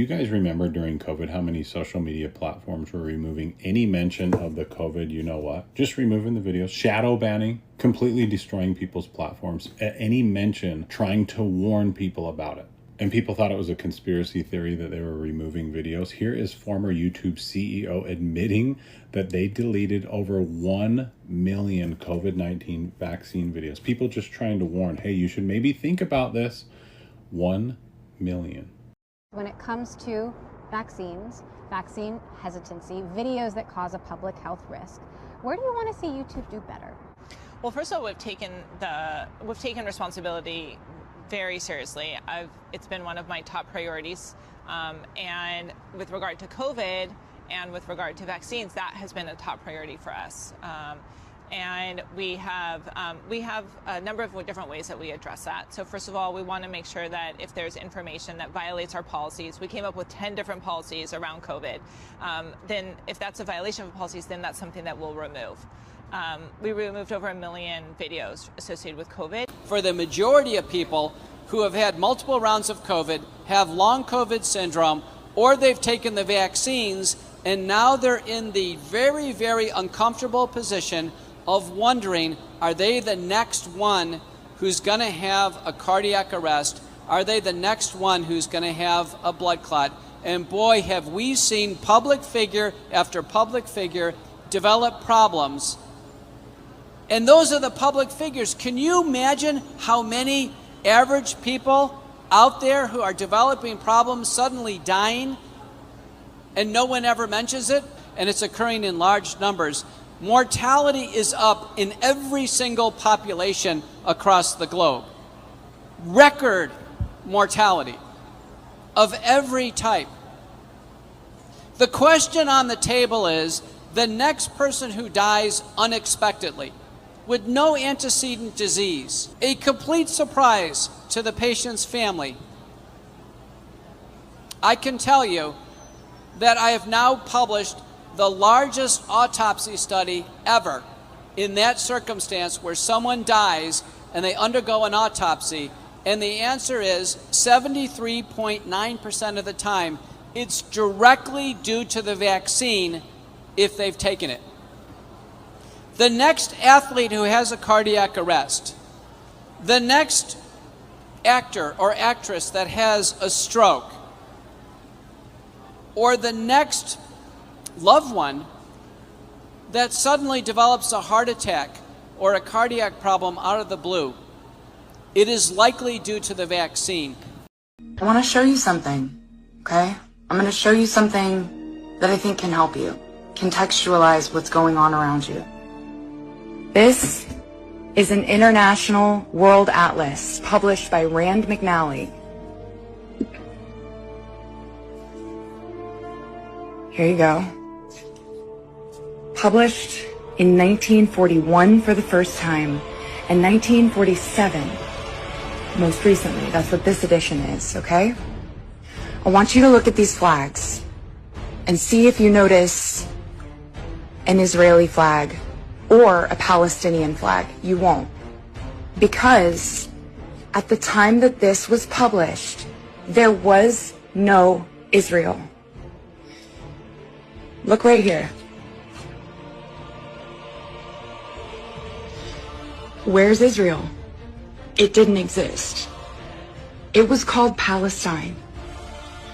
guys remember during COVID how many social media platforms were removing any mention of the COVID, you know what? Just removing the videos, shadow banning, completely destroying people's platforms at any mention, trying to warn people about it. And people thought it was a conspiracy theory that they were removing videos. Here is former YouTube CEO admitting that they deleted over 1 million COVID-19 vaccine videos. People just trying to warn, hey, you should maybe think about this. 1 million. When it comes to vaccines, vaccine hesitancy, videos that cause a public health risk, where do you want to see YouTube do better? Well, first of all, we've taken responsibility very seriously. It's been one of my top priorities, and with regard to COVID and with regard to vaccines, that has been a top priority for us. And we have a number of different ways that we address that. So first of all, we want to make sure that if there's information that violates our policies, we came up with 10 different policies around COVID. Then if that's a violation of policies, then that's something that we'll remove. We removed over 1 million videos associated with COVID. For the majority of people who have had multiple rounds of COVID, have long COVID syndrome, or they've taken the vaccines, and now they're in the very, very uncomfortable position of wondering, are they the next one who's going to have a cardiac arrest? Are they the next one who's going to have a blood clot? And boy, have we seen public figure after public figure develop problems. And those are the public figures. Can you imagine how many average people out there who are developing problems suddenly dying and no one ever mentions it? And it's occurring in large numbers. Mortality is up in every single population across the globe. Record mortality of every type. The question on the table is, the next person who dies unexpectedly, with no antecedent disease, a complete surprise to the patient's family. I can tell you that I have now published the largest autopsy study ever in that circumstance where someone dies and they undergo an autopsy, and the answer is 73.9% of the time it's directly due to the vaccine if they've taken it. The next athlete who has a cardiac arrest, the next actor or actress that has a stroke, or the next loved one that suddenly develops a heart attack or a cardiac problem out of the blue, it is likely due to the vaccine. I want to show you something, okay? I'm going to show you something that I think can help you contextualize what's going on around you. This is an international world atlas published by Rand McNally. Here you go. Published in 1941 for the first time, and 1947 most recently. That's what this edition is, okay? I want you to look at these flags and see if you notice an Israeli flag or a Palestinian flag. You won't. Because at the time that this was published, there was no Israel. Look right here. Where's Israel? It didn't exist. It was called Palestine.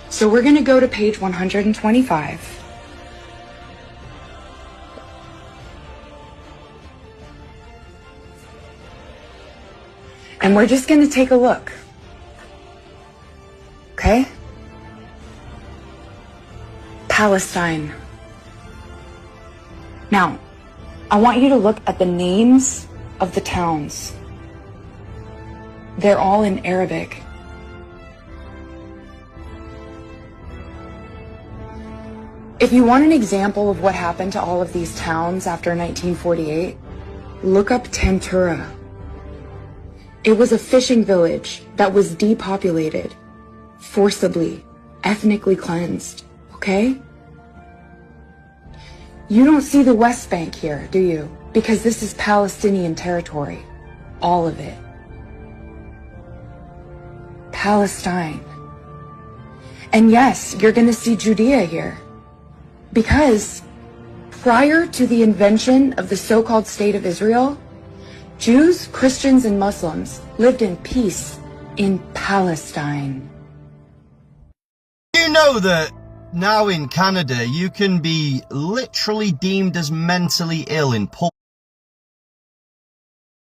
So we're going to go to page 125. And we're just going to take a look. Okay? Palestine. Now, I want you to look at the names of the towns. They're all in Arabic. If you want an example of what happened to all of these towns after 1948, look up Tentura. It was a fishing village that was depopulated, forcibly, ethnically cleansed, okay? You don't see the West Bank here, do you? Because this is Palestinian territory, all of it. Palestine. And yes, you're going to see Judea here. Because prior to the invention of the so-called State of Israel, Jews, Christians, and Muslims lived in peace in Palestine. You know that now in Canada, you can be literally deemed as mentally ill in public